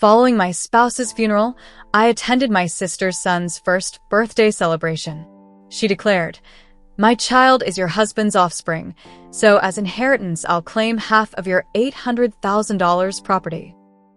Following my spouse's funeral, I attended my sister's son's first birthday celebration. She declared, "My child is your husband's offspring, so as inheritance I'll claim half of your $800,000 property."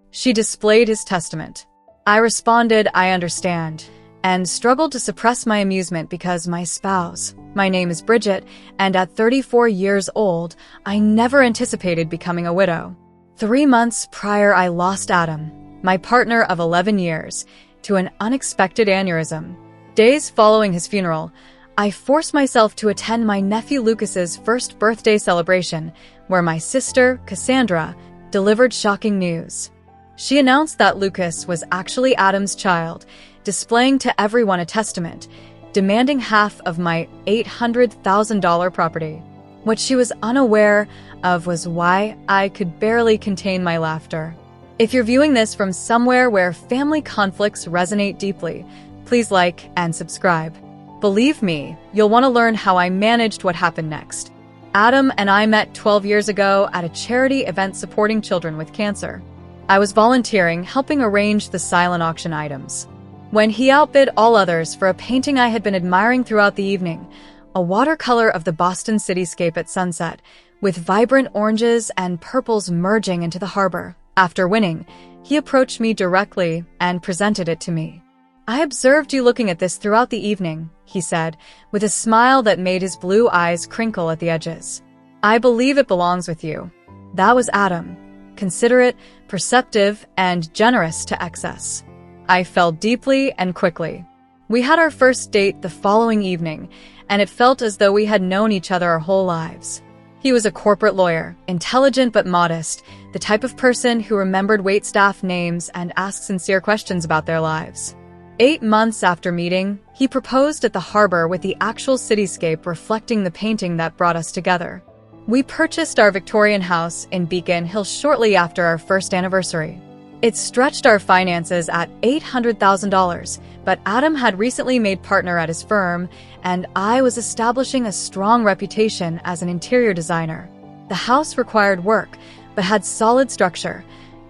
She displayed his testament. I responded, "I understand," and struggled to suppress my amusement because my spouse, my name is Bridget, and at 34 years old, I never anticipated becoming a widow. 3 months prior, I lost Adam, my partner of 11 years, to an unexpected aneurysm. Days following his funeral, I forced myself to attend my nephew Lucas's first birthday celebration, where my sister, Cassandra, delivered shocking news. She announced that Lucas was actually Adam's child, displaying to everyone a testament, demanding half of my $800,000 property. What she was unaware of was why I could barely contain my laughter. If you're viewing this from somewhere where family conflicts resonate deeply, please like and subscribe. Believe me, you'll want to learn how I managed what happened next. Adam and I met 12 years ago at a charity event supporting children with cancer. I was volunteering, helping arrange the silent auction items, when he outbid all others for a painting I had been admiring throughout the evening, a watercolor of the Boston cityscape at sunset, with vibrant oranges and purples merging into the harbor. After winning, he approached me directly and presented it to me. "I observed you looking at this throughout the evening," he said, with a smile that made his blue eyes crinkle at the edges. "I believe it belongs with you." That was Adam, considerate, perceptive, and generous to excess. I fell deeply and quickly. We had our first date the following evening, and it felt as though we had known each other our whole lives. He was a corporate lawyer, intelligent but modest, the type of person who remembered waitstaff names and asked sincere questions about their lives. 8 months after meeting, he proposed at the harbor with the actual cityscape reflecting the painting that brought us together. We purchased our Victorian house in Beacon Hill shortly after our first anniversary. It stretched our finances at $800,000, but Adam had recently made partner at his firm, and I was establishing a strong reputation as an interior designer. The house required work, but had solid structure,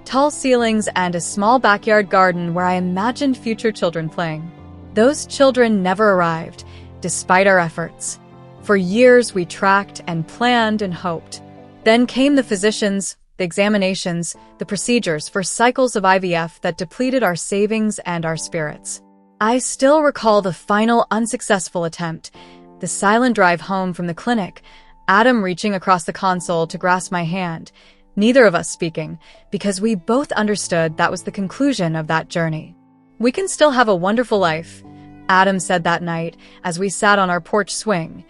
tall ceilings, and a small backyard garden where I imagined future children playing. Those children never arrived, despite our efforts. For years, we tracked and planned and hoped. Then came the physicians, the examinations, the procedures for cycles of IVF that depleted our savings and our spirits. I still recall the final unsuccessful attempt, the silent drive home from the clinic, Adam reaching across the console to grasp my hand, neither of us speaking, because we both understood that was the conclusion of that journey. "We can still have a wonderful life," Adam said that night as we sat on our porch swing.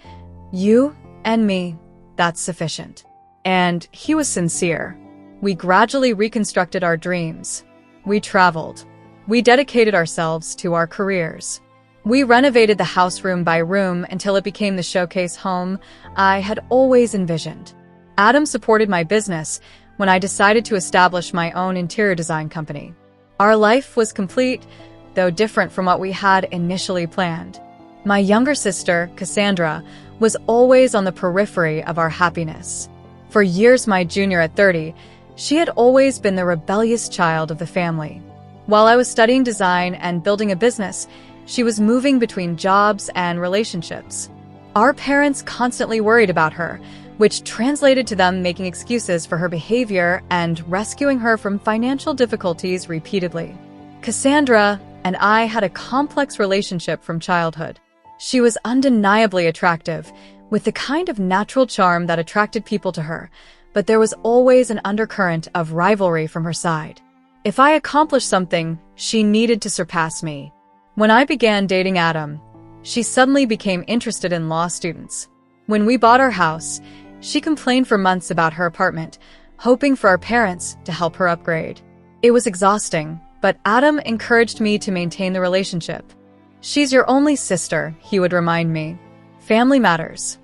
"You and me, that's sufficient." And he was sincere. We gradually reconstructed our dreams. We traveled. We dedicated ourselves to our careers. We renovated the house room by room until it became the showcase home I had always envisioned. Adam supported my business when I decided to establish my own interior design company. Our life was complete, though different from what we had initially planned. My younger sister, Cassandra, was always on the periphery of our happiness. For years, my junior at 30, she had always been the rebellious child of the family. While I was studying design and building a business, she was moving between jobs and relationships. Our parents constantly worried about her, which translated to them making excuses for her behavior and rescuing her from financial difficulties repeatedly. Cassandra and I had a complex relationship from childhood. She was undeniably attractive, with the kind of natural charm that attracted people to her, but there was always an undercurrent of rivalry from her side. If I accomplished something, she needed to surpass me. When I began dating Adam, she suddenly became interested in law students. When we bought our house, she complained for months about her apartment, hoping for our parents to help her upgrade. It was exhausting, but Adam encouraged me to maintain the relationship. "She's your only sister," he would remind me. "Family matters."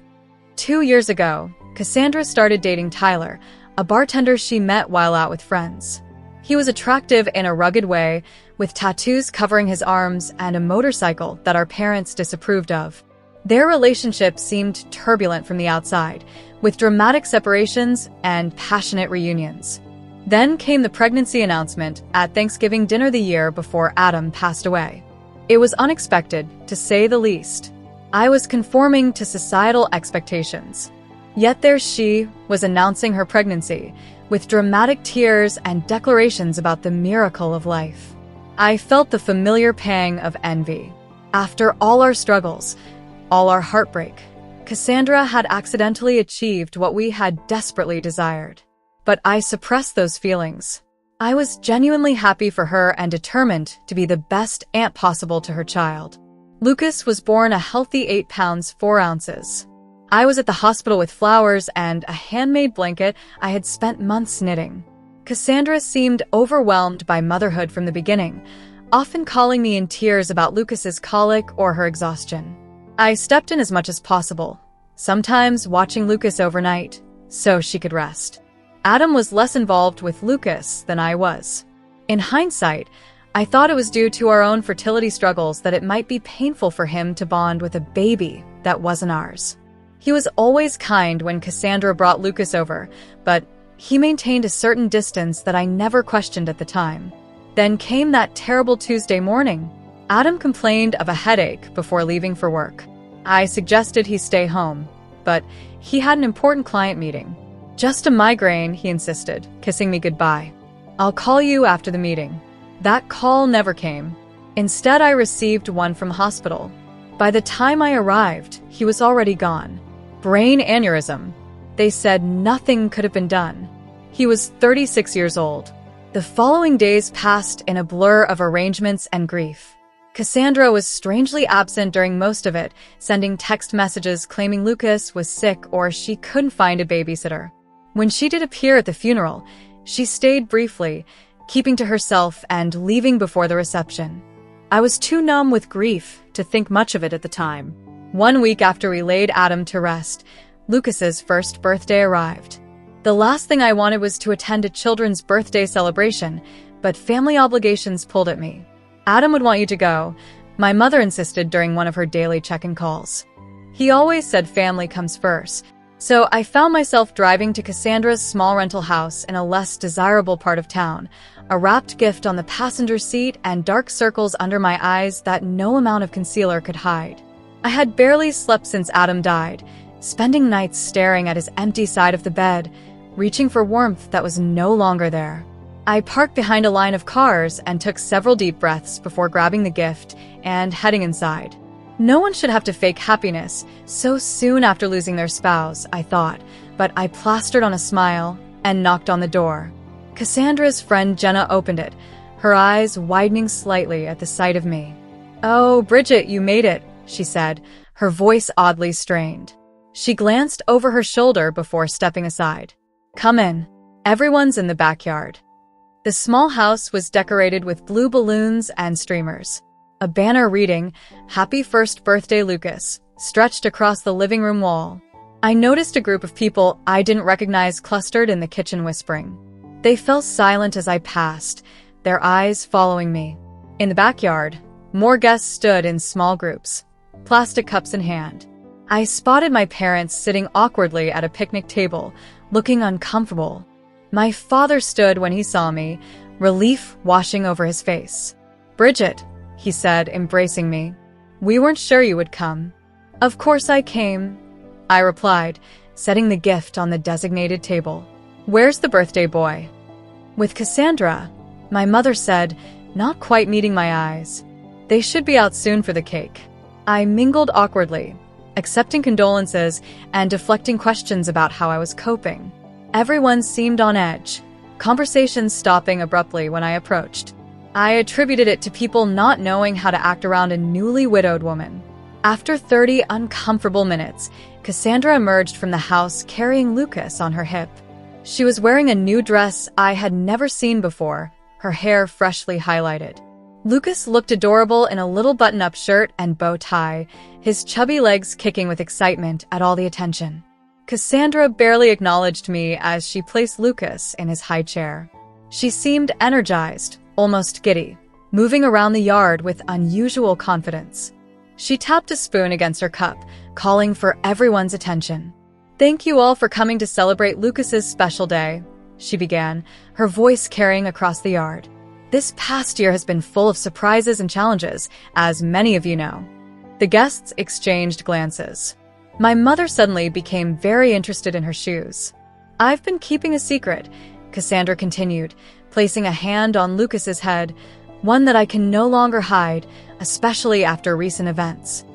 2 years ago, Cassandra started dating Tyler, a bartender she met while out with friends. He was attractive in a rugged way, with tattoos covering his arms and a motorcycle that our parents disapproved of. Their relationship seemed turbulent from the outside, with dramatic separations and passionate reunions. Then came the pregnancy announcement at Thanksgiving dinner the year before Adam passed away. It was unexpected, to say the least. I was conforming to societal expectations. Yet there she was announcing her pregnancy, with dramatic tears and declarations about the miracle of life. I felt the familiar pang of envy. After all our struggles, all our heartbreak, Cassandra had accidentally achieved what we had desperately desired. But I suppressed those feelings. I was genuinely happy for her and determined to be the best aunt possible to her child. Lucas was born a healthy 8 pounds 4 ounces. I was at the hospital with flowers and a handmade blanket I had spent months knitting. Cassandra seemed overwhelmed by motherhood from the beginning, often calling me in tears about Lucas's colic or her exhaustion. I stepped in as much as possible, sometimes watching Lucas overnight, so she could rest. Adam was less involved with Lucas than I was. In hindsight, I thought it was due to our own fertility struggles that it might be painful for him to bond with a baby that wasn't ours. He was always kind when Cassandra brought Lucas over, but he maintained a certain distance that I never questioned at the time. Then came that terrible Tuesday morning. Adam complained of a headache before leaving for work. I suggested he stay home, but he had an important client meeting. Just a migraine, he insisted, kissing me goodbye. I'll call you after the meeting. That call never came. Instead, I received one from hospital. By the time I arrived, he was already gone. Brain aneurysm. They said nothing could have been done. He was 36 years old. The following days passed in a blur of arrangements and grief. Cassandra was strangely absent during most of it, sending text messages claiming Lucas was sick or she couldn't find a babysitter. When she did appear at the funeral, she stayed briefly, keeping to herself and leaving before the reception. I was too numb with grief to think much of it at the time. 1 week after we laid Adam to rest, Lucas's first birthday arrived. The last thing I wanted was to attend a children's birthday celebration, but family obligations pulled at me. Adam would want you to go, my mother insisted during one of her daily check-in calls. He always said family comes first. So I found myself driving to Cassandra's small rental house in a less desirable part of town, a wrapped gift on the passenger seat and dark circles under my eyes that no amount of concealer could hide. I had barely slept since Adam died, spending nights staring at his empty side of the bed, reaching for warmth that was no longer there. I parked behind a line of cars and took several deep breaths before grabbing the gift and heading inside. No one should have to fake happiness so soon after losing their spouse, I thought, but I plastered on a smile and knocked on the door. Cassandra's friend Jenna opened it, her eyes widening slightly at the sight of me. "Oh, Bridget, you made it," she said, her voice oddly strained. She glanced over her shoulder before stepping aside. "Come in. Everyone's in the backyard." The small house was decorated with blue balloons and streamers. A banner reading, "Happy First Birthday, Lucas," stretched across the living room wall. I noticed a group of people I didn't recognize clustered in the kitchen whispering. They fell silent as I passed, their eyes following me. In the backyard, more guests stood in small groups, plastic cups in hand. I spotted my parents sitting awkwardly at a picnic table, looking uncomfortable. My father stood when he saw me, relief washing over his face. "Bridget," he said, embracing me. "We weren't sure you would come." "Of course I came," I replied, setting the gift on the designated table. "Where's the birthday boy?" "With Cassandra," my mother said, not quite meeting my eyes. "They should be out soon for the cake." I mingled awkwardly, accepting condolences and deflecting questions about how I was coping. Everyone seemed on edge, conversations stopping abruptly when I approached. I attributed it to people not knowing how to act around a newly widowed woman. After 30 uncomfortable minutes, Cassandra emerged from the house carrying Lucas on her hip. She was wearing a new dress I had never seen before, her hair freshly highlighted. Lucas looked adorable in a little button-up shirt and bow tie, his chubby legs kicking with excitement at all the attention. Cassandra barely acknowledged me as she placed Lucas in his high chair. She seemed energized, almost giddy, moving around the yard with unusual confidence. She tapped a spoon against her cup, calling for everyone's attention. "Thank you all for coming to celebrate Lucas's special day," she began, her voice carrying across the yard. "This past year has been full of surprises and challenges, as many of you know." The guests exchanged glances. My mother suddenly became very interested in her shoes. "I've been keeping a secret," Cassandra continued, placing a hand on Lucas's head, "one that I can no longer hide, especially after recent events."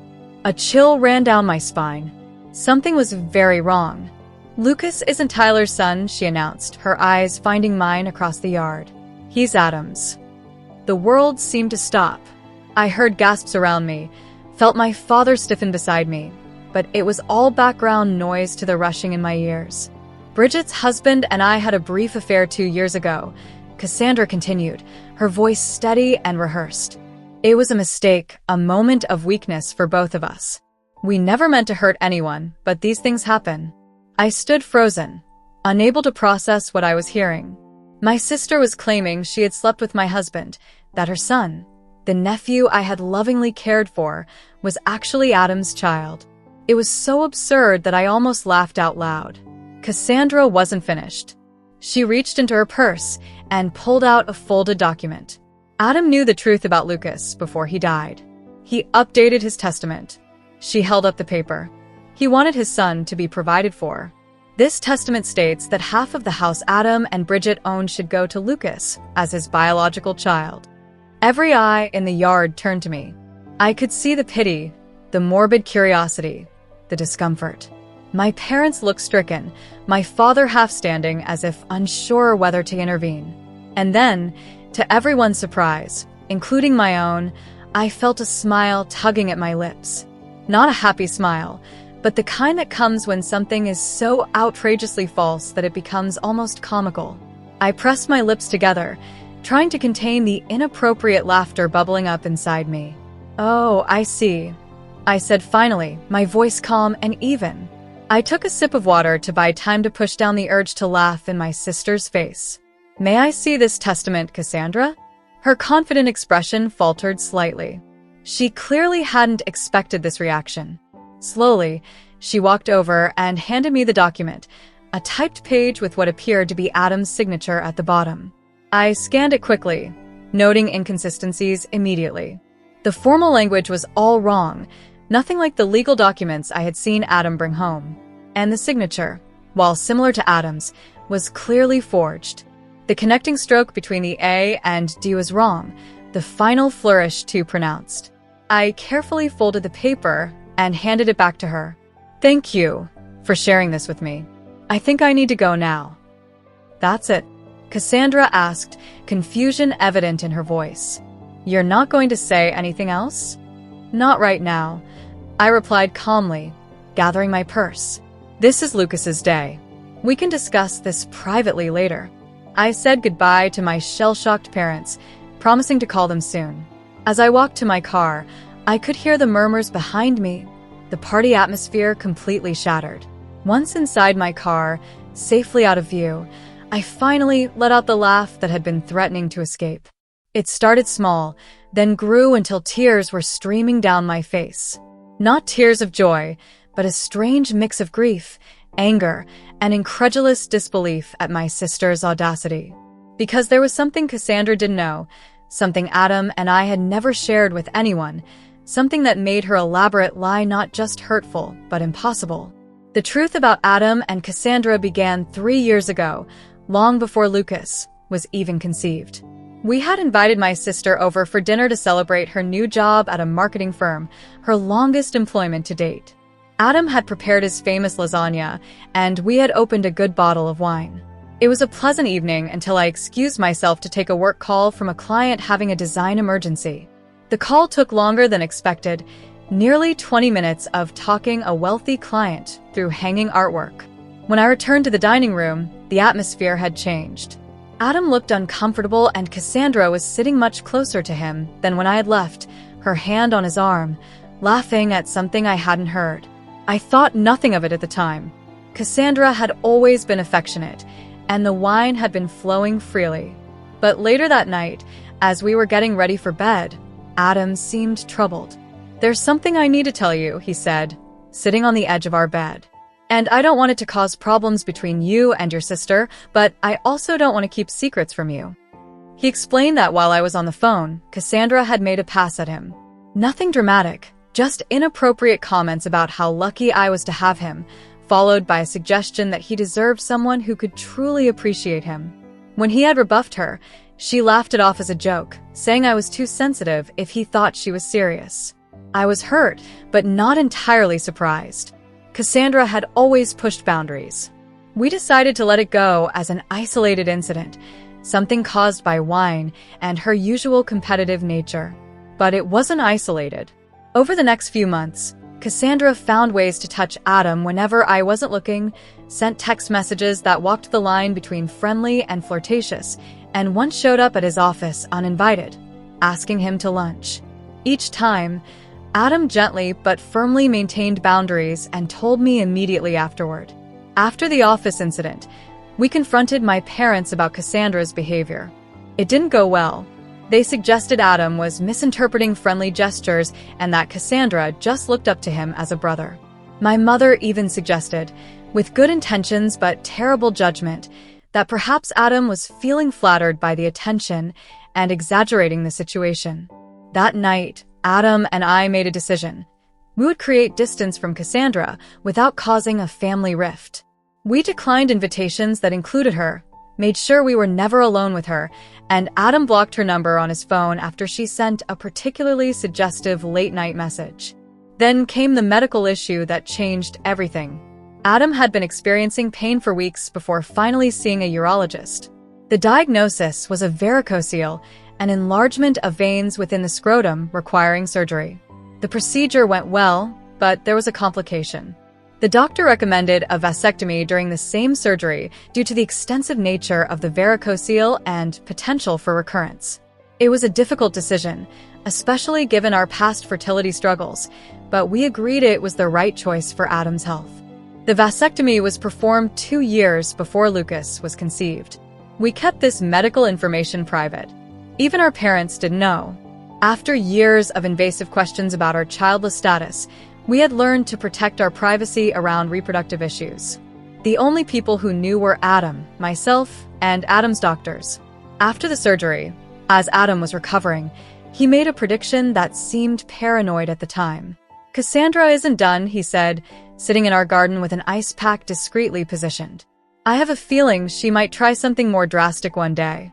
A chill ran down my spine. Something was very wrong. "Lucas isn't Tyler's son," she announced, her eyes finding mine across the yard. "He's Adam's." The world seemed to stop. I heard gasps around me, felt my father stiffen beside me, but it was all background noise to the rushing in my ears. "Bridget's husband and I had a brief affair 2 years ago," Cassandra continued, her voice steady and rehearsed. "It was a mistake, a moment of weakness for both of us. We never meant to hurt anyone, but these things happen." I stood frozen, unable to process what I was hearing. My sister was claiming she had slept with my husband, that her son, the nephew I had lovingly cared for, was actually Adam's child. It was so absurd that I almost laughed out loud. Cassandra wasn't finished. She reached into her purse and pulled out a folded document. Adam knew the truth about Lucas before he died. He updated his testament. She held up the paper. He wanted his son to be provided for. This testament states that half of the house Adam and Bridget owned should go to Lucas as his biological child. Every eye in the yard turned to me. I could see the pity, the morbid curiosity, the discomfort. My parents looked stricken, my father half standing as if unsure whether to intervene. And then, to everyone's surprise, including my own, I felt a smile tugging at my lips. Not a happy smile, but the kind that comes when something is so outrageously false that it becomes almost comical. I pressed my lips together, trying to contain the inappropriate laughter bubbling up inside me. "Oh, I see," I said finally, my voice calm and even. I took a sip of water to buy time to push down the urge to laugh in my sister's face. "May I see this testament, Cassandra?" Her confident expression faltered slightly. She clearly hadn't expected this reaction. Slowly, she walked over and handed me the document, a typed page with what appeared to be Adam's signature at the bottom. I scanned it quickly, noting inconsistencies immediately. The formal language was all wrong, nothing like the legal documents I had seen Adam bring home. And the signature, while similar to Adam's, was clearly forged. The connecting stroke between the A and D was wrong, the final flourish too pronounced. I carefully folded the paper and handed it back to her. "Thank you for sharing this with me. I think I need to go now." "That's it?" Cassandra asked, confusion evident in her voice. "You're not going to say anything else?" "Not right now," I replied calmly, gathering my purse. "This is Lucas's day. We can discuss this privately later." I said goodbye to my shell-shocked parents, promising to call them soon. As I walked to my car, I could hear the murmurs behind me, the party atmosphere completely shattered. Once inside my car, safely out of view, I finally let out the laugh that had been threatening to escape. It started small, then grew until tears were streaming down my face. Not tears of joy, but a strange mix of grief, anger, and incredulous disbelief at my sister's audacity. Because there was something Cassandra didn't know, something Adam and I had never shared with anyone, something that made her elaborate lie not just hurtful, but impossible. The truth about Adam and Cassandra began 3 years ago, long before Lucas was even conceived. We had invited my sister over for dinner to celebrate her new job at a marketing firm, her longest employment to date. Adam had prepared his famous lasagna, and we had opened a good bottle of wine. It was a pleasant evening until I excused myself to take a work call from a client having a design emergency. The call took longer than expected, nearly 20 minutes of talking a wealthy client through hanging artwork. When I returned to the dining room, the atmosphere had changed. Adam looked uncomfortable and Cassandra was sitting much closer to him than when I had left, her hand on his arm, laughing at something I hadn't heard. I thought nothing of it at the time. Cassandra had always been affectionate, and the wine had been flowing freely. But later that night, as we were getting ready for bed, Adam seemed troubled. "There's something I need to tell you," he said, sitting on the edge of our bed. And I don't want it to cause problems between you and your sister, but I also don't want to keep secrets from you. He explained that while I was on the phone, Cassandra had made a pass at him. Nothing dramatic, just inappropriate comments about how lucky I was to have him, followed by a suggestion that he deserved someone who could truly appreciate him. When he had rebuffed her, she laughed it off as a joke, saying I was too sensitive if he thought she was serious. I was hurt, but not entirely surprised. Cassandra had always pushed boundaries. We decided to let it go as an isolated incident, something caused by wine and her usual competitive nature. But it wasn't isolated. Over the next few months, Cassandra found ways to touch Adam whenever I wasn't looking, sent text messages that walked the line between friendly and flirtatious, and once showed up at his office uninvited, asking him to lunch. Each time, Adam gently but firmly maintained boundaries and told me immediately afterward. After the office incident, we confronted my parents about Cassandra's behavior. It didn't go well. They suggested Adam was misinterpreting friendly gestures and that Cassandra just looked up to him as a brother. My mother even suggested, with good intentions but terrible judgment, that perhaps Adam was feeling flattered by the attention and exaggerating the situation. That night, Adam and I made a decision. We would create distance from Cassandra without causing a family rift. We declined invitations that included her, made sure we were never alone with her, and Adam blocked her number on his phone after she sent a particularly suggestive late-night message. Then came the medical issue that changed everything. Adam had been experiencing pain for weeks before finally seeing a urologist. The diagnosis was a varicocele, an enlargement of veins within the scrotum requiring surgery. The procedure went well, but there was a complication. The doctor recommended a vasectomy during the same surgery due to the extensive nature of the varicocele and potential for recurrence. It was a difficult decision, especially given our past fertility struggles, but we agreed it was the right choice for Adam's health. The vasectomy was performed 2 years before Lucas was conceived. We kept this medical information private. Even our parents didn't know. After years of invasive questions about our childless status, we had learned to protect our privacy around reproductive issues. The only people who knew were Adam, myself, and Adam's doctors. After the surgery, as Adam was recovering, he made a prediction that seemed paranoid at the time. "Cassandra isn't done," he said, sitting in our garden with an ice pack discreetly positioned. "I have a feeling she might try something more drastic one day."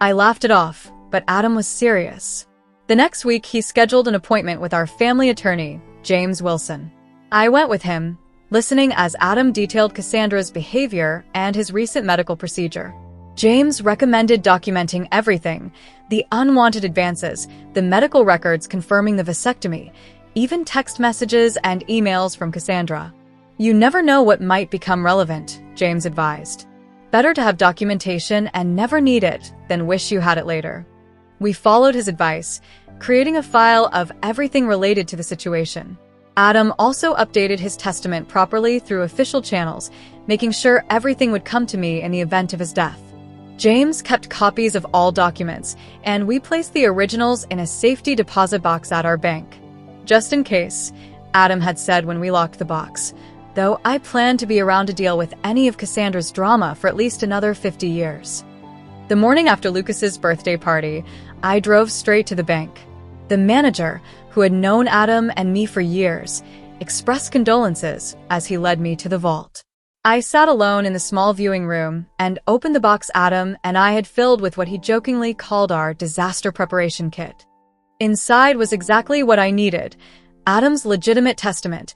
I laughed it off, but Adam was serious. The next week, he scheduled an appointment with our family attorney, James Wilson. I went with him, listening as Adam detailed Cassandra's behavior and his recent medical procedure. James recommended documenting everything, the unwanted advances, the medical records confirming the vasectomy, even text messages and emails from Cassandra. "You never know what might become relevant," James advised. "Better to have documentation and never need it than wish you had it later." We followed his advice, creating a file of everything related to the situation. Adam also updated his testament properly through official channels, making sure everything would come to me in the event of his death. James kept copies of all documents, and we placed the originals in a safety deposit box at our bank. "Just in case," Adam had said when we locked the box, though I planned to be around to deal with any of Cassandra's drama for at least another 50 years. The morning after Lucas's birthday party, I drove straight to the bank. The manager, who had known Adam and me for years, expressed condolences as he led me to the vault. I sat alone in the small viewing room and opened the box Adam and I had filled with what he jokingly called our disaster preparation kit. Inside was exactly what I needed: Adam's legitimate testament,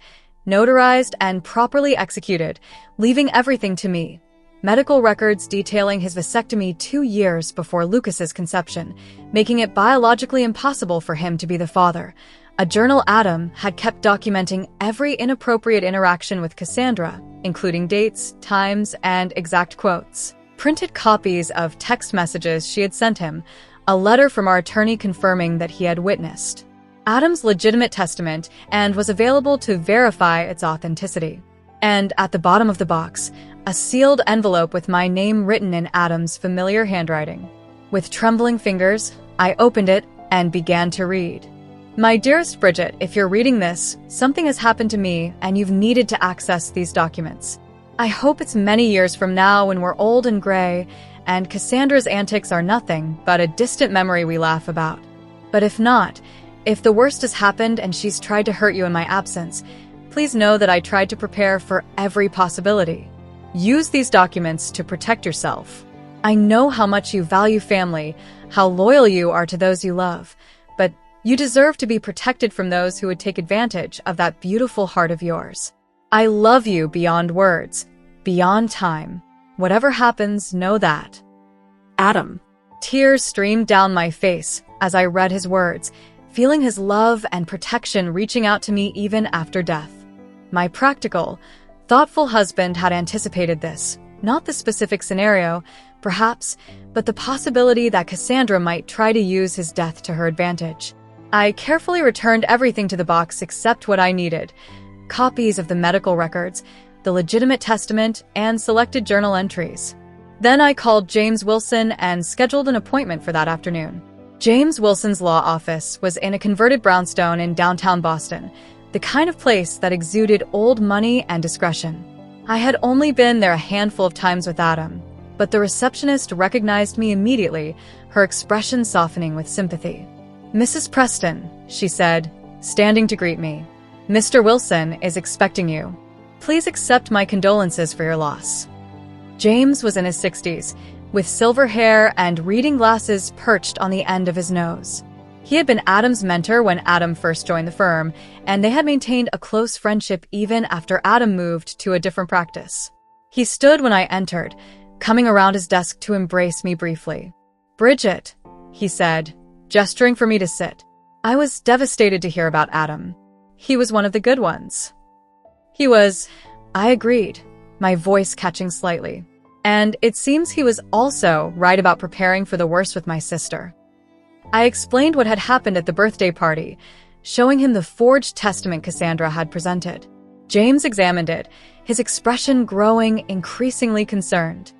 notarized and properly executed, leaving everything to me. Medical records detailing his vasectomy 2 years before Lucas's conception, making it biologically impossible for him to be the father. A journal Adam had kept documenting every inappropriate interaction with Cassandra, including dates, times, and exact quotes. Printed copies of text messages she had sent him, a letter from our attorney confirming that he had witnessed Adam's legitimate testament and was available to verify its authenticity. And at the bottom of the box, a sealed envelope with my name written in Adam's familiar handwriting. With trembling fingers, I opened it and began to read. My dearest Bridget, if you're reading this, something has happened to me and you've needed to access these documents. I hope it's many years from now when we're old and gray and Cassandra's antics are nothing but a distant memory we laugh about. But if not, if the worst has happened and she's tried to hurt you in my absence, please know that I tried to prepare for every possibility. Use these documents to protect yourself. I know how much you value family, how loyal you are to those you love, but you deserve to be protected from those who would take advantage of that beautiful heart of yours. I love you beyond words, beyond time. Whatever happens, know that. Adam. Tears streamed down my face as I read his words, feeling his love and protection reaching out to me even after death. My practical, thoughtful husband had anticipated this, not the specific scenario, perhaps, but the possibility that Cassandra might try to use his death to her advantage. I carefully returned everything to the box except what I needed: copies of the medical records, the legitimate testament, and selected journal entries. Then I called James Wilson and scheduled an appointment for that afternoon. James Wilson's law office was in a converted brownstone in downtown Boston, the kind of place that exuded old money and discretion. I had only been there a handful of times with Adam, but the receptionist recognized me immediately, her expression softening with sympathy. "Mrs. Preston," she said, standing to greet me. "Mr. Wilson is expecting you. Please accept my condolences for your loss." James was in his 60s, with silver hair and reading glasses perched on the end of his nose. He had been Adam's mentor when Adam first joined the firm, and they had maintained a close friendship even after Adam moved to a different practice. He stood when I entered, coming around his desk to embrace me briefly. "Bridget," he said, gesturing for me to sit. I was devastated to hear about Adam. He was one of the good ones. I agreed, my voice catching slightly. And it seems he was also right about preparing for the worst with my sister. I explained what had happened at the birthday party, showing him the forged testament Cassandra had presented. James examined it, his expression growing increasingly concerned.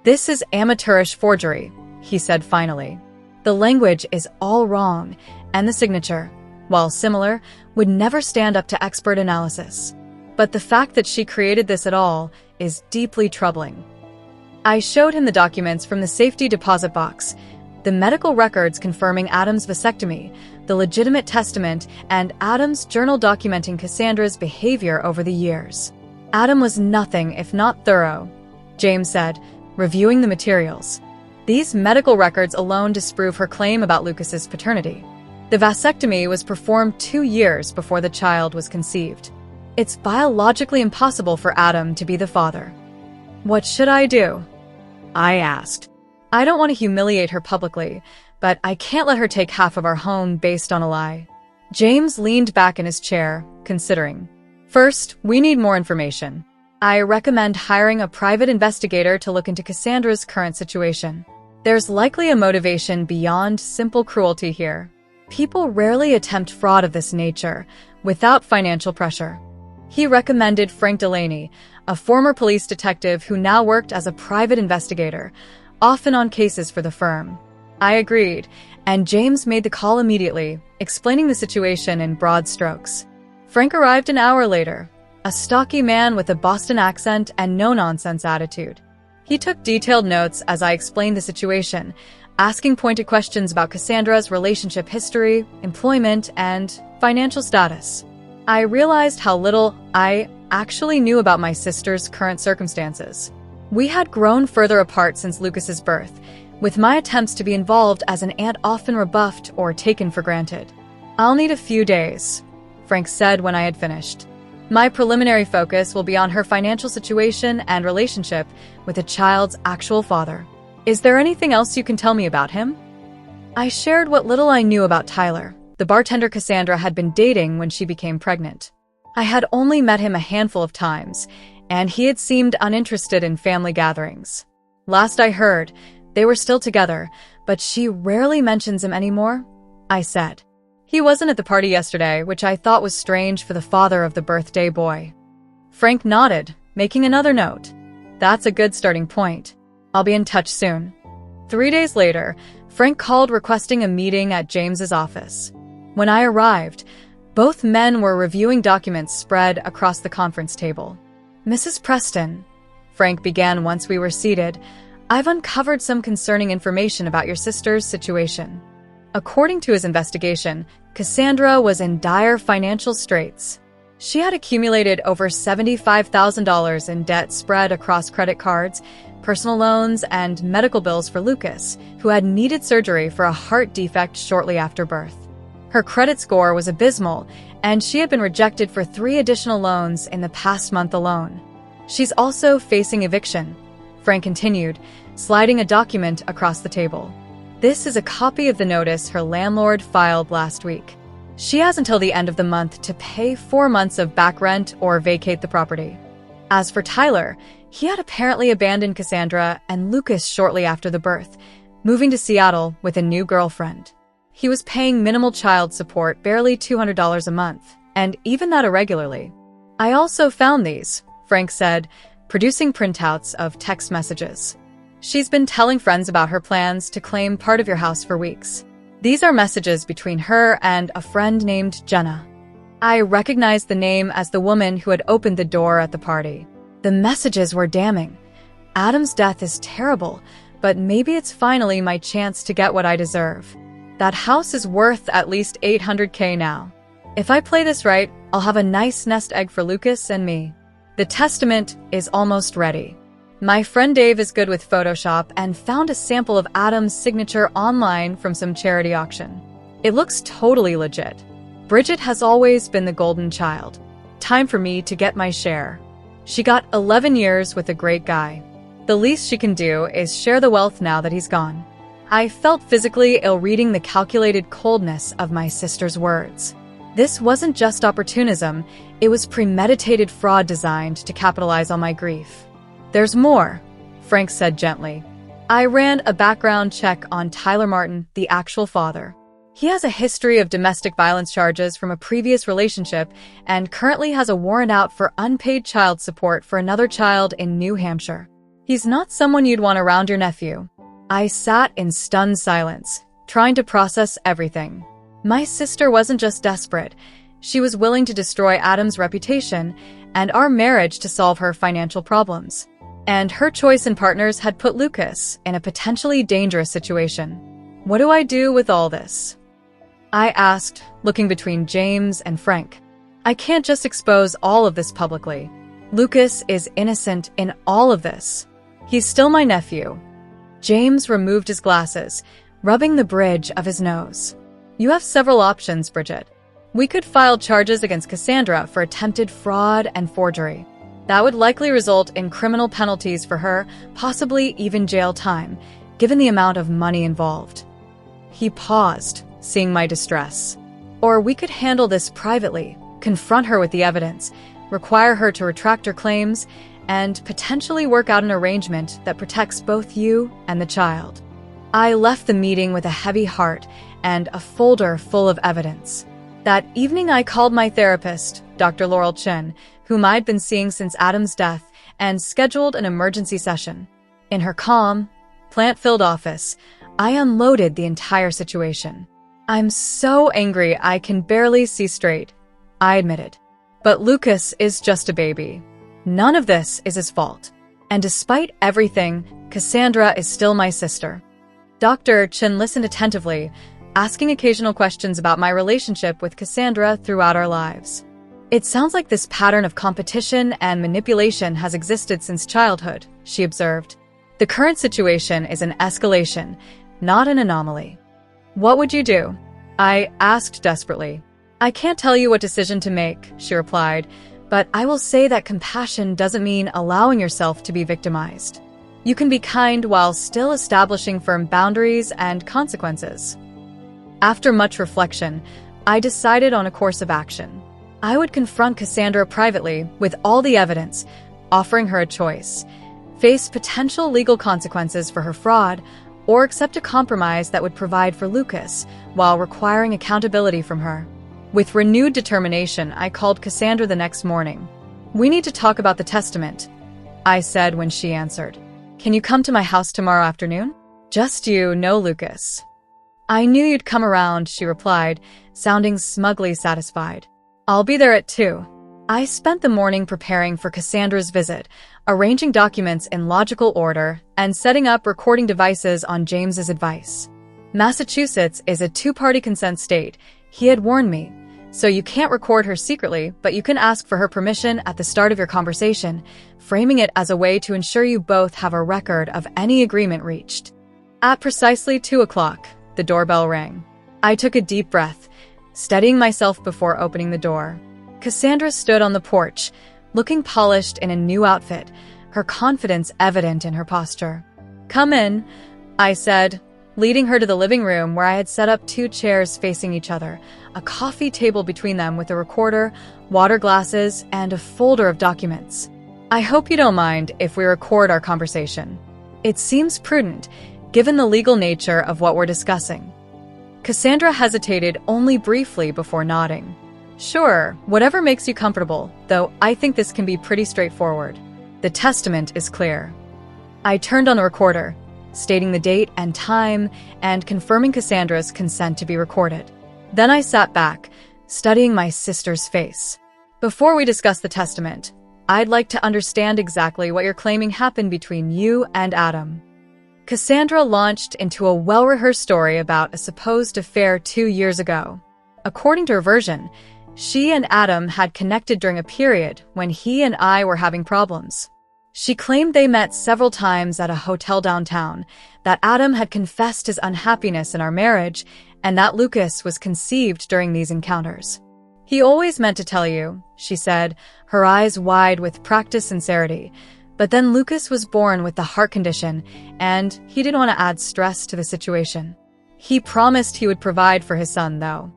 "This is amateurish forgery," he said finally. "The language is all wrong, and the signature, while similar, would never stand up to expert analysis. But the fact that she created this at all is deeply troubling." I showed him the documents from the safety deposit box, the medical records confirming Adam's vasectomy, the legitimate testament, and Adam's journal documenting Cassandra's behavior over the years. "Adam was nothing if not thorough," James said, reviewing the materials. "These medical records alone disprove her claim about Lucas's paternity. The vasectomy was performed 2 years before the child was conceived. It's biologically impossible for Adam to be the father." "What should I do?" I asked. "I don't want to humiliate her publicly, but I can't let her take half of our home based on a lie." James leaned back in his chair, considering. "First, we need more information. I recommend hiring a private investigator to look into Cassandra's current situation. There's likely a motivation beyond simple cruelty here. People rarely attempt fraud of this nature without financial pressure." He recommended Frank Delaney, a former police detective who now worked as a private investigator, often on cases for the firm. I agreed, and James made the call immediately, explaining the situation in broad strokes. Frank arrived an hour later, a stocky man with a Boston accent and no-nonsense attitude. He took detailed notes as I explained the situation, asking pointed questions about Cassandra's relationship history, employment, and financial status. I realized how little I actually knew about my sister's current circumstances. We had grown further apart since Lucas's birth, with my attempts to be involved as an aunt often rebuffed or taken for granted. "I'll need a few days," Frank said when I had finished. "My preliminary focus will be on her financial situation and relationship with the child's actual father. Is there anything else you can tell me about him?" I shared what little I knew about Tyler, the bartender Cassandra had been dating when she became pregnant. I had only met him a handful of times, and he had seemed uninterested in family gatherings. Last I heard, they were still together, but she rarely mentions him anymore, I said. "He wasn't at the party yesterday, which I thought was strange for the father of the birthday boy." Frank nodded, making another note. "That's a good starting point. I'll be in touch soon." 3 days later, Frank called requesting a meeting at James's office. When I arrived, both men were reviewing documents spread across the conference table. "Mrs. Preston," Frank began once we were seated, "I've uncovered some concerning information about your sister's situation." According to his investigation, Cassandra was in dire financial straits. She had accumulated over $75,000 in debt spread across credit cards, personal loans, and medical bills for Lucas, who had needed surgery for a heart defect shortly after birth. Her credit score was abysmal, and she had been rejected for 3 additional loans in the past month alone. "She's also facing eviction," Frank continued, sliding a document across the table. "This is a copy of the notice her landlord filed last week. She has until the end of the month to pay 4 months of back rent or vacate the property." As for Tyler, he had apparently abandoned Cassandra and Lucas shortly after the birth, moving to Seattle with a new girlfriend. He was paying minimal child support, barely $200 a month, and even that irregularly. "I also found these," Frank said, producing printouts of text messages. "She's been telling friends about her plans to claim part of your house for weeks. These are messages between her and a friend named Jenna." I recognized the name as the woman who had opened the door at the party. The messages were damning. "Adam's death is terrible, but maybe it's finally my chance to get what I deserve. That house is worth at least $800K now. If I play this right, I'll have a nice nest egg for Lucas and me. The testament is almost ready. My friend Dave is good with Photoshop and found a sample of Adam's signature online from some charity auction. It looks totally legit. Bridget has always been the golden child. Time for me to get my share. She got 11 years with a great guy. The least she can do is share the wealth now that he's gone." I felt physically ill reading the calculated coldness of my sister's words. This wasn't just opportunism, it was premeditated fraud designed to capitalize on my grief. "There's more," Frank said gently. I ran a background check on Tyler Martin, the actual father. He has a history of domestic violence charges from a previous relationship and currently has a warrant out for unpaid child support for another child in New Hampshire. He's not someone you'd want around your nephew. I sat in stunned silence, trying to process everything. My sister wasn't just desperate. She was willing to destroy Adam's reputation and our marriage to solve her financial problems. And her choice in partners had put Lucas in a potentially dangerous situation. "What do I do with all this?" I asked, looking between James and Frank. "I can't just expose all of this publicly. Lucas is innocent in all of this. He's still my nephew." James removed his glasses, rubbing the bridge of his nose. "You have several options, Bridget. We could file charges against Cassandra for attempted fraud and forgery. That would likely result in criminal penalties for her, possibly even jail time, given the amount of money involved." He paused, seeing my distress. "Or we could handle this privately, confront her with the evidence, require her to retract her claims, and potentially work out an arrangement that protects both you and the child." I left the meeting with a heavy heart and a folder full of evidence. That evening I called my therapist, Dr. Laurel Chin, whom I'd been seeing since Adam's death, and scheduled an emergency session. In her calm, plant-filled office, I unloaded the entire situation. "I'm so angry I can barely see straight," I admitted. "But Lucas is just a baby. None of this is his fault. And despite everything, Cassandra is still my sister." Dr. Chin listened attentively, asking occasional questions about my relationship with Cassandra throughout our lives. "It sounds like this pattern of competition and manipulation has existed since childhood," she observed. "The current situation is an escalation, not an anomaly." "What would you do?" I asked desperately. "I can't tell you what decision to make," she replied, "but I will say that compassion doesn't mean allowing yourself to be victimized. You can be kind while still establishing firm boundaries and consequences." After much reflection, I decided on a course of action. I would confront Cassandra privately with all the evidence, offering her a choice: face potential legal consequences for her fraud, or accept a compromise that would provide for Lucas while requiring accountability from her. With renewed determination, I called Cassandra the next morning. "We need to talk about the testament," I said when she answered. "Can you come to my house tomorrow afternoon? Just you, no Lucas." I knew you'd come around, she replied, sounding smugly satisfied. I'll be there at 2. I spent the morning preparing for Cassandra's visit, arranging documents in logical order and setting up recording devices on James's advice. Massachusetts is a 2-party consent state, he had warned me, so you can't record her secretly, but you can ask for her permission at the start of your conversation, framing it as a way to ensure you both have a record of any agreement reached. At precisely 2 o'clock, the doorbell rang. I took a deep breath, steadying myself before opening the door. Cassandra stood on the porch, looking polished in a new outfit, her confidence evident in her posture. Come in, I said, leading her to the living room where I had set up 2 chairs facing each other, a coffee table between them with a recorder, water glasses, and a folder of documents. I hope you don't mind if we record our conversation. It seems prudent, given the legal nature of what we're discussing. Cassandra hesitated only briefly before nodding. Sure, whatever makes you comfortable, though I think this can be pretty straightforward. The testament is clear. I turned on the recorder, stating the date and time and confirming Cassandra's consent to be recorded. Then I sat back, studying my sister's face. Before we discuss the testament, I'd like to understand exactly what you're claiming happened between you and Adam. Cassandra launched into a well-rehearsed story about a supposed affair 2 years ago. According to her version, she and Adam had connected during a period when he and I were having problems. She claimed they met several times at a hotel downtown, that Adam had confessed his unhappiness in our marriage, and that Lucas was conceived during these encounters. He always meant to tell you, she said, her eyes wide with practiced sincerity. But then Lucas was born with the heart condition, and he didn't want to add stress to the situation. He promised he would provide for his son, though.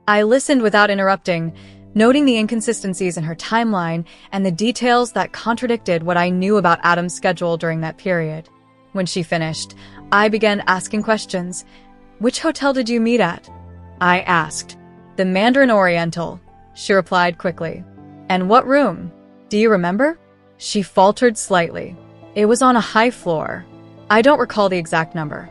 I listened without interrupting, noting the inconsistencies in her timeline and the details that contradicted what I knew about Adam's schedule during that period. When she finished, I began asking questions. Which hotel did you meet at? I asked. The Mandarin Oriental, she replied quickly. And what room? Do you remember? She faltered slightly. It was on a high floor. I don't recall the exact number.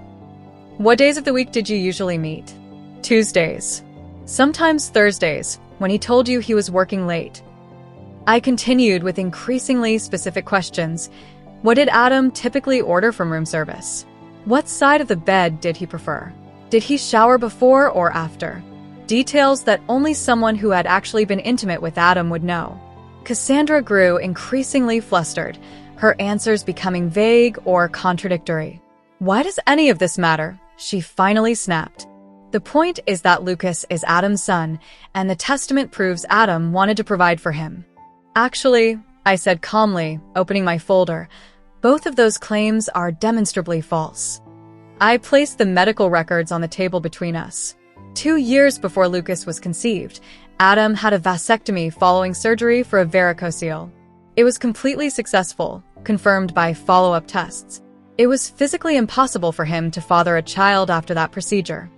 What days of the week did you usually meet? Tuesdays. Sometimes Thursdays, when he told you he was working late. I continued with increasingly specific questions. What did Adam typically order from room service? What side of the bed did he prefer? Did he shower before or after? Details that only someone who had actually been intimate with Adam would know. Cassandra grew increasingly flustered, her answers becoming vague or contradictory. Why does any of this matter? She finally snapped. The point is that Lucas is Adam's son, and the testament proves Adam wanted to provide for him. Actually, I said calmly, opening my folder, both of those claims are demonstrably false. I placed the medical records on the table between us. 2 years before Lucas was conceived, Adam had a vasectomy following surgery for a varicocele. It was completely successful, confirmed by follow-up tests. It was physically impossible for him to father a child after that procedure.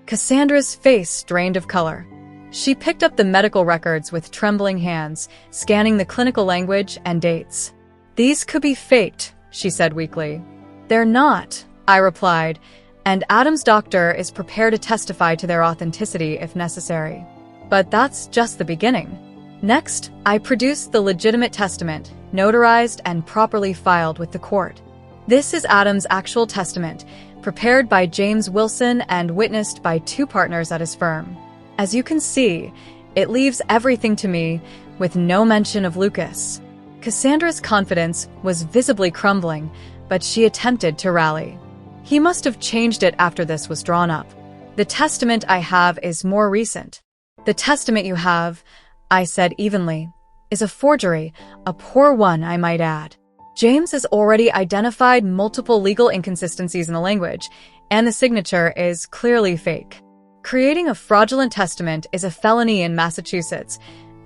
Cassandra's face drained of color. She picked up the medical records with trembling hands, scanning the clinical language and dates. These could be faked, she said weakly. They're not, I replied, and Adam's doctor is prepared to testify to their authenticity if necessary. But that's just the beginning. Next, I produced the legitimate testament, notarized and properly filed with the court. This is Adam's actual testament, prepared by James Wilson and witnessed by 2 partners at his firm. As you can see, it leaves everything to me, with no mention of Lucas. Cassandra's confidence was visibly crumbling, but she attempted to rally. He must have changed it after this was drawn up. The testament I have is more recent. The testament you have, I said evenly, is a forgery, a poor one, I might add. James has already identified multiple legal inconsistencies in the language, and the signature is clearly fake. Creating a fraudulent testament is a felony in Massachusetts,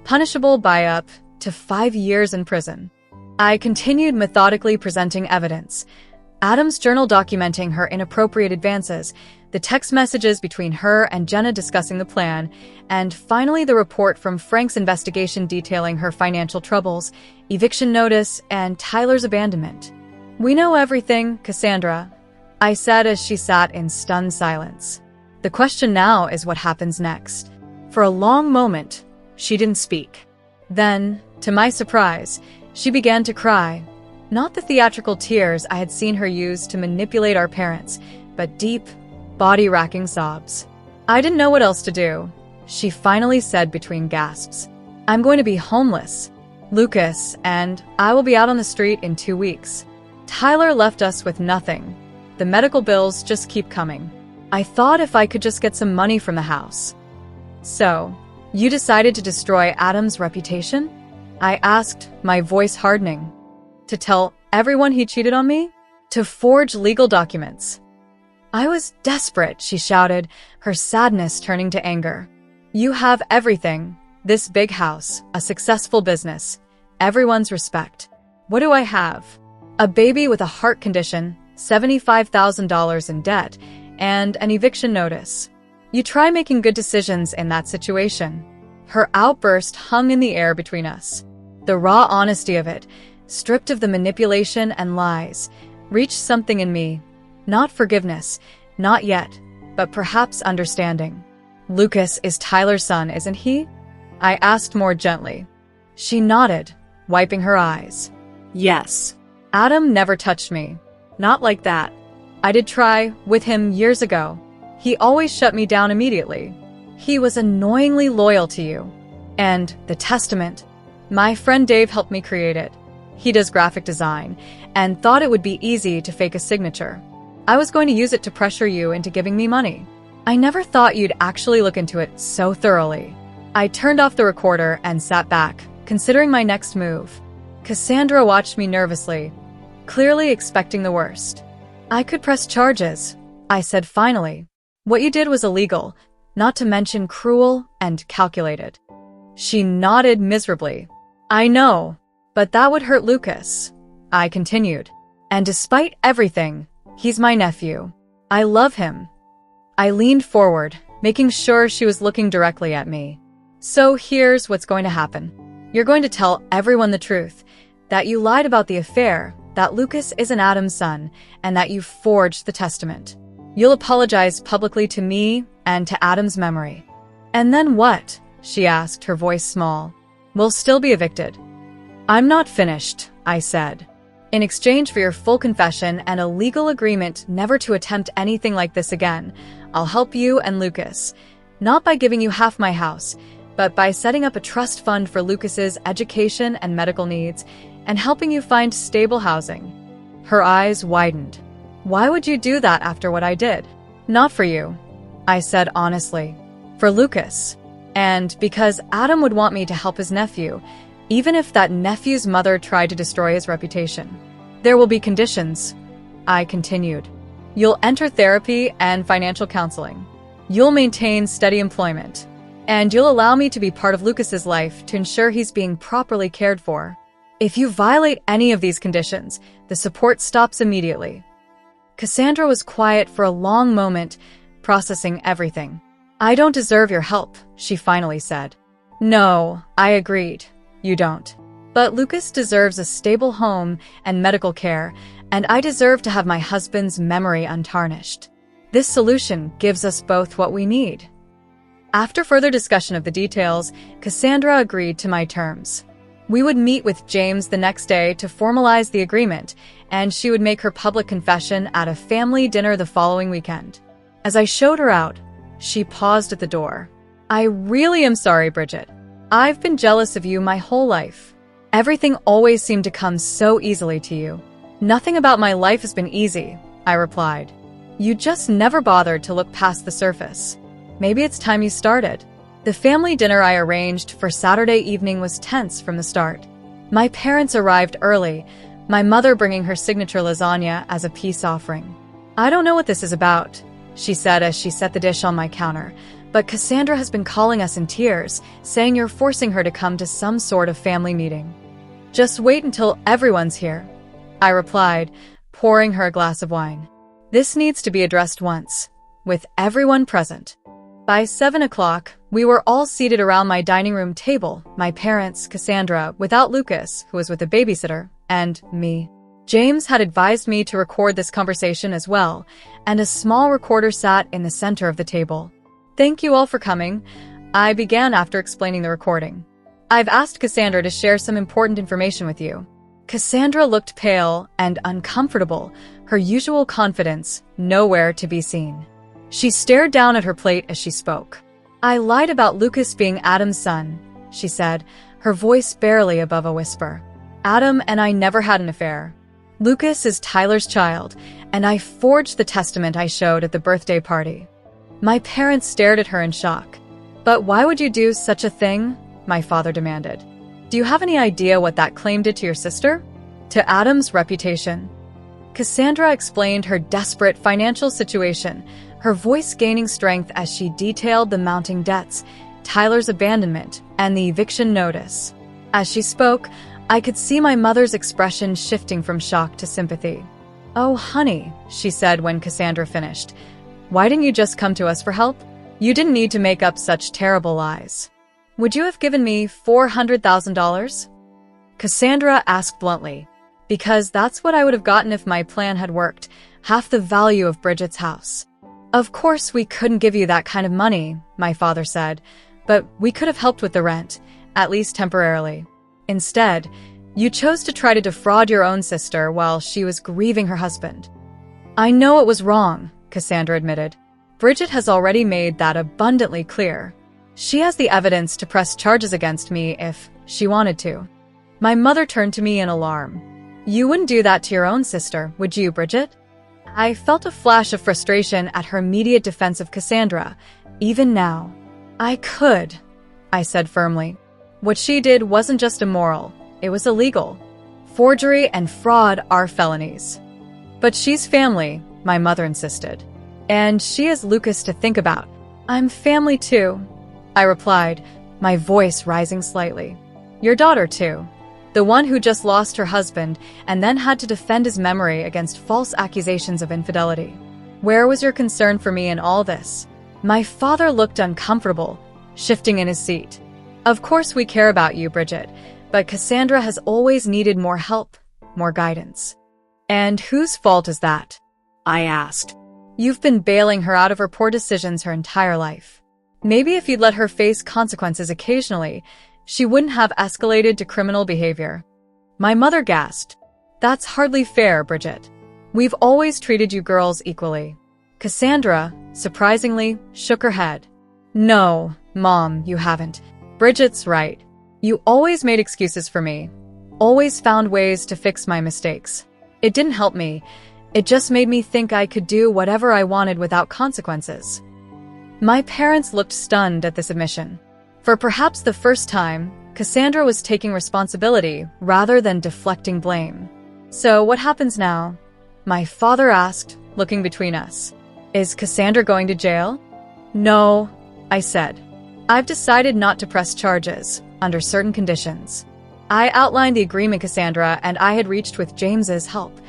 punishable by up to 5 years in prison. I continued methodically presenting evidence. Adam's journal documenting her inappropriate advances, the text messages between her and Jenna discussing the plan, and finally the report from Frank's investigation detailing her financial troubles, eviction notice, and Tyler's abandonment. We know everything, Cassandra, I said as she sat in stunned silence. The question now is what happens next. For a long moment, she didn't speak. Then, to my surprise, she began to cry. Not the theatrical tears I had seen her use to manipulate our parents, but deep, body-racking sobs. I didn't know what else to do. She finally said between gasps, "I'm going to be homeless. Lucas and I will be out on the street in 2 weeks. Tyler left us with nothing. The medical bills just keep coming. I thought if I could just get some money from the house." "So, you decided to destroy Adam's reputation?" I asked, my voice hardening. "To tell everyone he cheated on me? To forge legal documents?" "I was desperate," she shouted, her sadness turning to anger. "You have everything. This big house, a successful business, everyone's respect. What do I have? A baby with a heart condition, $75,000 in debt, and an eviction notice. You try making good decisions in that situation." Her outburst hung in the air between us. The raw honesty of it, stripped of the manipulation and lies, reached something in me. Not forgiveness, not yet, but perhaps understanding. "Lucas is Tyler's son, isn't he?" I asked more gently. She nodded, wiping her eyes. "Yes. Adam never touched me. Not like that. I did try with him years ago. He always shut me down immediately. He was annoyingly loyal to you. And the testament. My friend Dave helped me create it. He does graphic design, and thought it would be easy to fake a signature. I was going to use it to pressure you into giving me money. I never thought you'd actually look into it so thoroughly." I turned off the recorder and sat back, considering my next move. Cassandra watched me nervously, clearly expecting the worst. "I could press charges," I said finally. "What you did was illegal, not to mention cruel and calculated." She nodded miserably. "I know, but that would hurt Lucas," I continued. "And despite everything, he's my nephew. I love him." I leaned forward, making sure she was looking directly at me. "So here's what's going to happen. You're going to tell everyone the truth, that you lied about the affair, that Lucas isn't Adam's son, and that you forged the testament. You'll apologize publicly to me and to Adam's memory." "And then what?" she asked, her voice small. "We'll still be evicted." "I'm not finished," I said. "In exchange for your full confession and a legal agreement never to attempt anything like this again, I'll help you and Lucas, not by giving you half my house, but by setting up a trust fund for Lucas's education and medical needs and helping you find stable housing." Her eyes widened. "Why would you do that after what I did?" "Not for you," I said honestly. "For Lucas. And because Adam would want me to help his nephew, even if that nephew's mother tried to destroy his reputation. There will be conditions," I continued. "You'll enter therapy and financial counseling. You'll maintain steady employment. And you'll allow me to be part of Lucas's life to ensure he's being properly cared for. If you violate any of these conditions, the support stops immediately." Cassandra was quiet for a long moment, processing everything. "I don't deserve your help," she finally said. "No," I agreed. "You don't. But Lucas deserves a stable home and medical care, and I deserve to have my husband's memory untarnished. This solution gives us both what we need." After further discussion of the details, Cassandra agreed to my terms. We would meet with James the next day to formalize the agreement, and she would make her public confession at a family dinner the following weekend. As I showed her out, she paused at the door. "I really am sorry, Bridget. I've been jealous of you my whole life. Everything always seemed to come so easily to you." "Nothing about my life has been easy," I replied. "You just never bothered to look past the surface. Maybe it's time you started." The family dinner I arranged for Saturday evening was tense from the start. My parents arrived early, my mother bringing her signature lasagna as a peace offering. "I don't know what this is about," she said as she set the dish on my counter, "but Cassandra has been calling us in tears, saying you're forcing her to come to some sort of family meeting." "Just wait until everyone's here," I replied, pouring her a glass of wine. "This needs to be addressed once, with everyone present." By 7 o'clock, we were all seated around my dining room table, my parents, Cassandra, without Lucas, who was with a babysitter, and me. James had advised me to record this conversation as well, and a small recorder sat in the center of the table. "Thank you all for coming," I began after explaining the recording. "I've asked Cassandra to share some important information with you." Cassandra looked pale and uncomfortable, her usual confidence nowhere to be seen. She stared down at her plate as she spoke. "I lied about Lucas being Adam's son," she said, her voice barely above a whisper. "Adam and I never had an affair. Lucas is Tyler's child, and I forged the testament I showed at the birthday party." My parents stared at her in shock. "But why would you do such a thing?" my father demanded. "Do you have any idea what that claim did to your sister? To Adam's reputation?" Cassandra explained her desperate financial situation, her voice gaining strength as she detailed the mounting debts, Tyler's abandonment, and the eviction notice. As she spoke, I could see my mother's expression shifting from shock to sympathy. "Oh, honey," she said when Cassandra finished. "Why didn't you just come to us for help? You didn't need to make up such terrible lies. Would you have given me $400,000? Cassandra asked bluntly. "Because that's what I would have gotten if my plan had worked, half the value of Bridget's house." "Of course we couldn't give you that kind of money," my father said, "but we could have helped with the rent, at least temporarily. Instead, you chose to try to defraud your own sister while she was grieving her husband." "I know it was wrong," Cassandra admitted. "Bridget has already made that abundantly clear. She has the evidence to press charges against me if she wanted to." My mother turned to me in alarm. "You wouldn't do that to your own sister, would you, Bridget?" I felt a flash of frustration at her immediate defense of Cassandra, even now. "I could," I said firmly. "What she did wasn't just immoral, it was illegal. Forgery and fraud are felonies." "But she's family," my mother insisted. "And she has Lucas to think about." "I'm family too," I replied, my voice rising slightly. "Your daughter too. The one who just lost her husband and then had to defend his memory against false accusations of infidelity. Where was your concern for me in all this?" My father looked uncomfortable, shifting in his seat. "Of course we care about you, Bridget, but Cassandra has always needed more help, more guidance." "And whose fault is that?" I asked. "You've been bailing her out of her poor decisions her entire life. Maybe if you'd let her face consequences occasionally, she wouldn't have escalated to criminal behavior." My mother gasped. "That's hardly fair, Bridget. We've always treated you girls equally." Cassandra, surprisingly, shook her head. "No, Mom, you haven't. Bridget's right. You always made excuses for me, always found ways to fix my mistakes. It didn't help me. It just made me think I could do whatever I wanted without consequences." My parents looked stunned at this admission. For perhaps the first time, Cassandra was taking responsibility rather than deflecting blame. "So what happens now?" my father asked, looking between us. "Is Cassandra going to jail?" "No," I said. "I've decided not to press charges, under certain conditions." I outlined the agreement Cassandra and I had reached with James's help.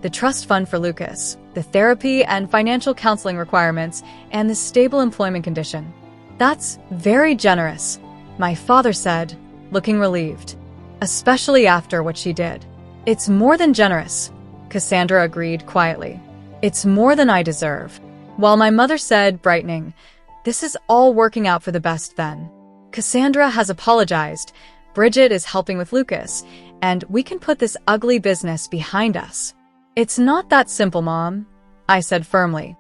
The trust fund for Lucas, the therapy and financial counseling requirements, and the stable employment condition. "That's very generous," my father said, looking relieved. "Especially after what she did." "It's more than generous," Cassandra agreed quietly. "It's more than I deserve." While my mother said, brightening, "This is all working out for the best then. Cassandra has apologized, Bridget is helping with Lucas, and we can put this ugly business behind us." "It's not that simple, Mom," I said firmly.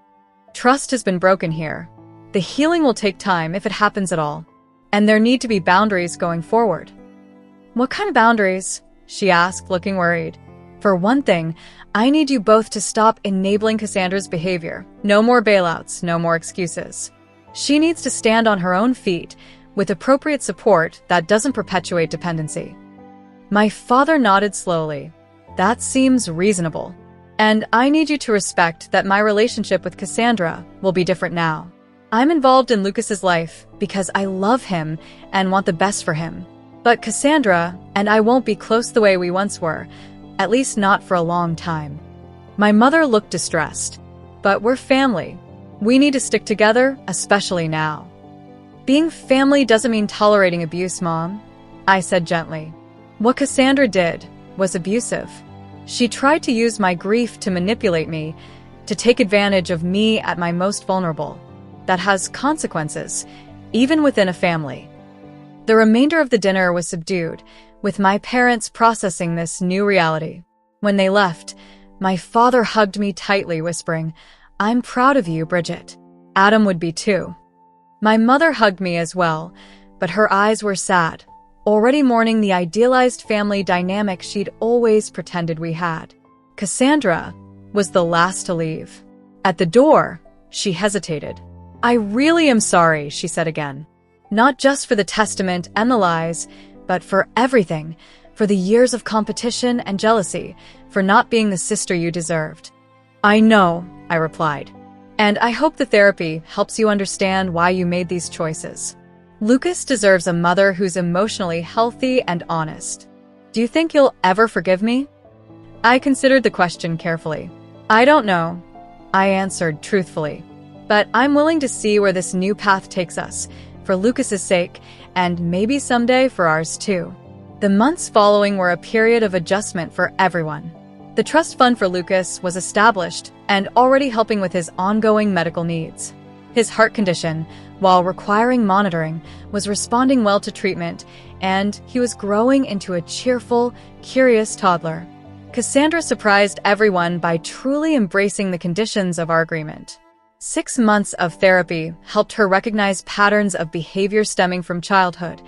"Trust has been broken here. The healing will take time if it happens at all, and there need to be boundaries going forward." "What kind of boundaries?" she asked, looking worried. "For one thing, I need you both to stop enabling Cassandra's behavior. No more bailouts, no more excuses. She needs to stand on her own feet, with appropriate support that doesn't perpetuate dependency." My father nodded slowly. "That seems reasonable. And I need you to respect that my relationship with Cassandra will be different now. I'm involved in Lucas's life because I love him and want the best for him. But Cassandra and I won't be close the way we once were, at least not for a long time." My mother looked distressed. "But we're family. We need to stick together, especially now." "Being family doesn't mean tolerating abuse, Mom," I said gently. "What Cassandra did was abusive. She tried to use my grief to manipulate me, to take advantage of me at my most vulnerable. That has consequences, even within a family. The remainder of the dinner was subdued, with my parents processing this new reality. When they left, my father hugged me tightly, whispering, "I'm proud of you, Bridget. Adam would be too." My mother hugged me as well, but her eyes were sad, already mourning the idealized family dynamic she'd always pretended we had. Cassandra was the last to leave. At the door, she hesitated. "I really am sorry," she said again. "Not just for the testament and the lies, but for everything, for the years of competition and jealousy, for not being the sister you deserved." "I know," I replied. "And I hope the therapy helps you understand why you made these choices. Lucas deserves a mother who's emotionally healthy and honest. Do you think you'll ever forgive me?" I considered the question carefully. "I don't know," I answered truthfully. "But I'm willing to see where this new path takes us, for Lucas's sake, and maybe someday for ours too." The months following were a period of adjustment for everyone. The trust fund for Lucas was established and already helping with his ongoing medical needs. His heart condition, while requiring monitoring, was responding well to treatment, and he was growing into a cheerful, curious toddler. Cassandra surprised everyone by truly embracing the conditions of our agreement. 6 months of therapy helped her recognize patterns of behavior stemming from childhood,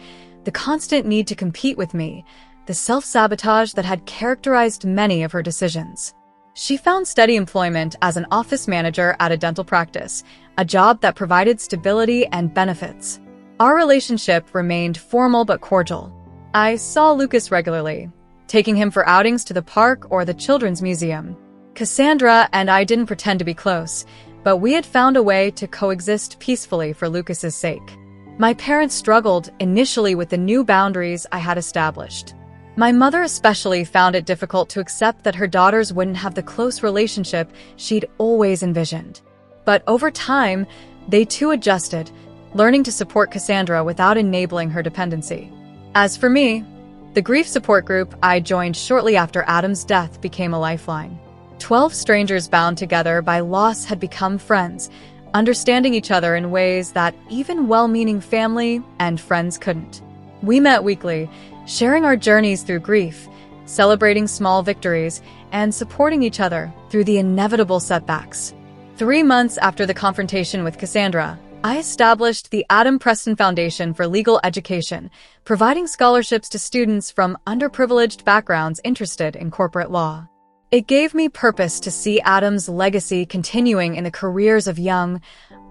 the constant need to compete with me, the self-sabotage that had characterized many of her decisions. She found steady employment as an office manager at a dental practice, a job that provided stability and benefits. Our relationship remained formal but cordial. I saw Lucas regularly, taking him for outings to the park or the children's museum. Cassandra and I didn't pretend to be close, but we had found a way to coexist peacefully for Lucas's sake. My parents struggled initially with the new boundaries I had established. My mother especially found it difficult to accept that her daughters wouldn't have the close relationship she'd always envisioned. But over time, they too adjusted, learning to support Cassandra without enabling her dependency. As for me, the grief support group I joined shortly after Adam's death became a lifeline. 12 strangers bound together by loss had become friends, understanding each other in ways that even well-meaning family and friends couldn't. We met weekly, sharing our journeys through grief, celebrating small victories, and supporting each other through the inevitable setbacks. 3 months after the confrontation with Cassandra, I established the Adam Preston Foundation for Legal Education, providing scholarships to students from underprivileged backgrounds interested in corporate law. It gave me purpose to see Adam's legacy continuing in the careers of young,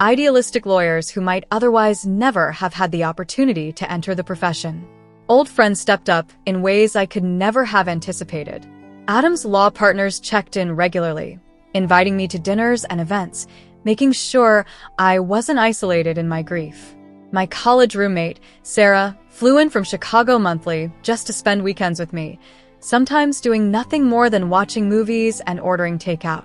idealistic lawyers who might otherwise never have had the opportunity to enter the profession. Old friends stepped up in ways I could never have anticipated. Adam's law partners checked in regularly, inviting me to dinners and events, making sure I wasn't isolated in my grief. My college roommate, Sarah, flew in from Chicago monthly just to spend weekends with me, sometimes doing nothing more than watching movies and ordering takeout.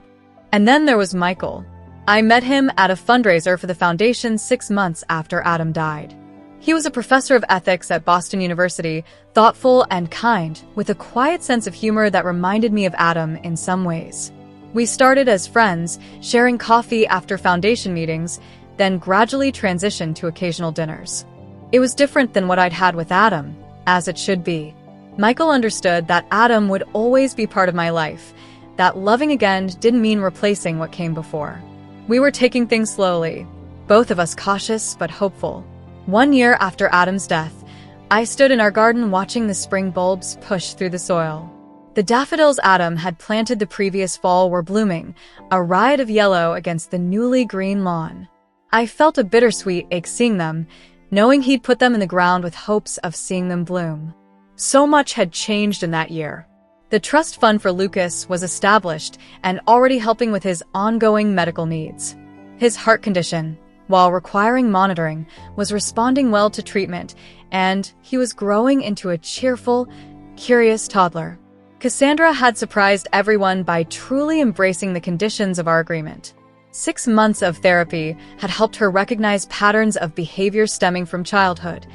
And then there was Michael. I met him at a fundraiser for the foundation 6 months after Adam died. He was a professor of ethics at Boston University, thoughtful and kind, with a quiet sense of humor that reminded me of Adam in some ways. We started as friends, sharing coffee after foundation meetings, then gradually transitioned to occasional dinners. It was different than what I'd had with Adam, as it should be. Michael understood that Adam would always be part of my life, that loving again didn't mean replacing what came before. We were taking things slowly, both of us cautious but hopeful. 1 year after Adam's death, I stood in our garden watching the spring bulbs push through the soil. The daffodils Adam had planted the previous fall were blooming, a riot of yellow against the newly green lawn. I felt a bittersweet ache seeing them, knowing he'd put them in the ground with hopes of seeing them bloom. So much had changed in that year. The trust fund for Lucas was established and already helping with his ongoing medical needs. His heart condition, while requiring monitoring, was responding well to treatment, and he was growing into a cheerful, curious toddler. Cassandra had surprised everyone by truly embracing the conditions of our agreement. 6 months of therapy had helped her recognize patterns of behavior stemming from childhood,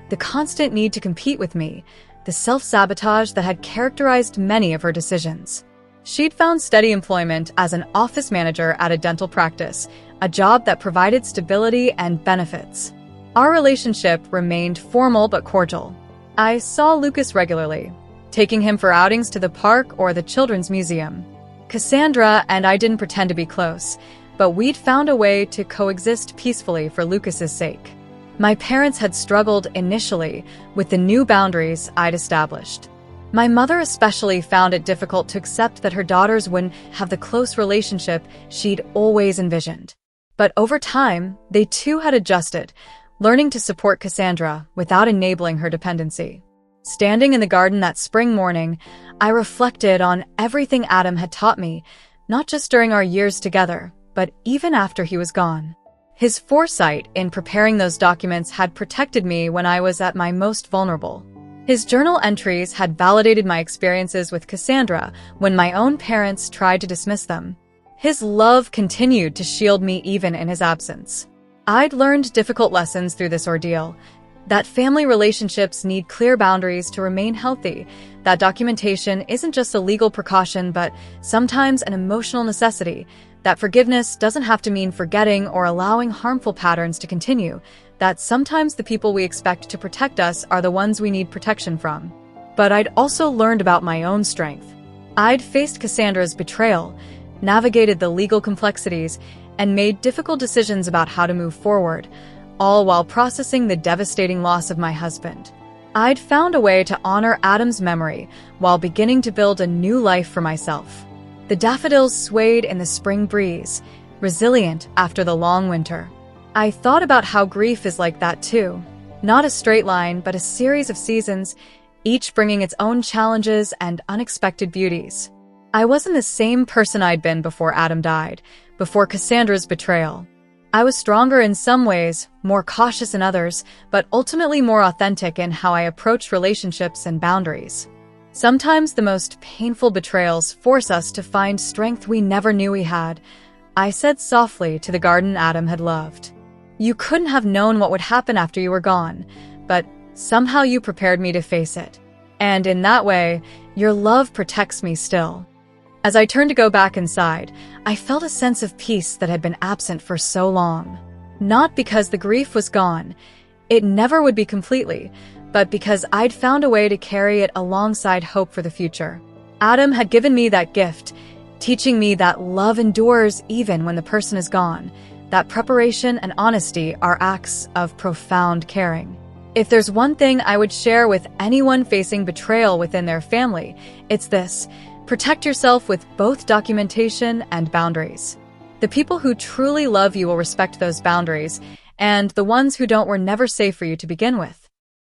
the constant need to compete with me, the self-sabotage that had characterized many of her decisions. She'd found steady employment as an office manager at a dental practice, a job that provided stability and benefits. Our relationship remained formal but cordial. I saw Lucas regularly, taking him for outings to the park or the children's museum. Cassandra and I didn't pretend to be close, but we'd found a way to coexist peacefully for Lucas's sake. My parents had struggled initially with the new boundaries I'd established. My mother especially found it difficult to accept that her daughters wouldn't have the close relationship she'd always envisioned. But over time, they too had adjusted, learning to support Cassandra without enabling her dependency. Standing in the garden that spring morning, I reflected on everything Adam had taught me, not just during our years together, but even after he was gone. His foresight in preparing those documents had protected me when I was at my most vulnerable. His journal entries had validated my experiences with Cassandra when my own parents tried to dismiss them. His love continued to shield me even in his absence. I'd learned difficult lessons through this ordeal, that family relationships need clear boundaries to remain healthy, that documentation isn't just a legal precaution but sometimes an emotional necessity, that forgiveness doesn't have to mean forgetting or allowing harmful patterns to continue, that sometimes the people we expect to protect us are the ones we need protection from. But I'd also learned about my own strength. I'd faced Cassandra's betrayal, navigated the legal complexities, and made difficult decisions about how to move forward, all while processing the devastating loss of my husband. I'd found a way to honor Adam's memory while beginning to build a new life for myself. The daffodils swayed in the spring breeze, resilient after the long winter. I thought about how grief is like that too. Not a straight line, but a series of seasons, each bringing its own challenges and unexpected beauties. I wasn't the same person I'd been before Adam died, before Cassandra's betrayal. I was stronger in some ways, more cautious in others, but ultimately more authentic in how I approached relationships and boundaries. Sometimes the most painful betrayals force us to find strength we never knew we had, I said softly to the garden Adam had loved. You couldn't have known what would happen after you were gone, but somehow you prepared me to face it. And in that way, your love protects me still. As I turned to go back inside, I felt a sense of peace that had been absent for so long. Not because the grief was gone, it never would be completely, but because I'd found a way to carry it alongside hope for the future. Adam had given me that gift, teaching me that love endures even when the person is gone, that preparation and honesty are acts of profound caring. If there's one thing I would share with anyone facing betrayal within their family, it's this: protect yourself with both documentation and boundaries. The people who truly love you will respect those boundaries, and the ones who don't were never safe for you to begin with.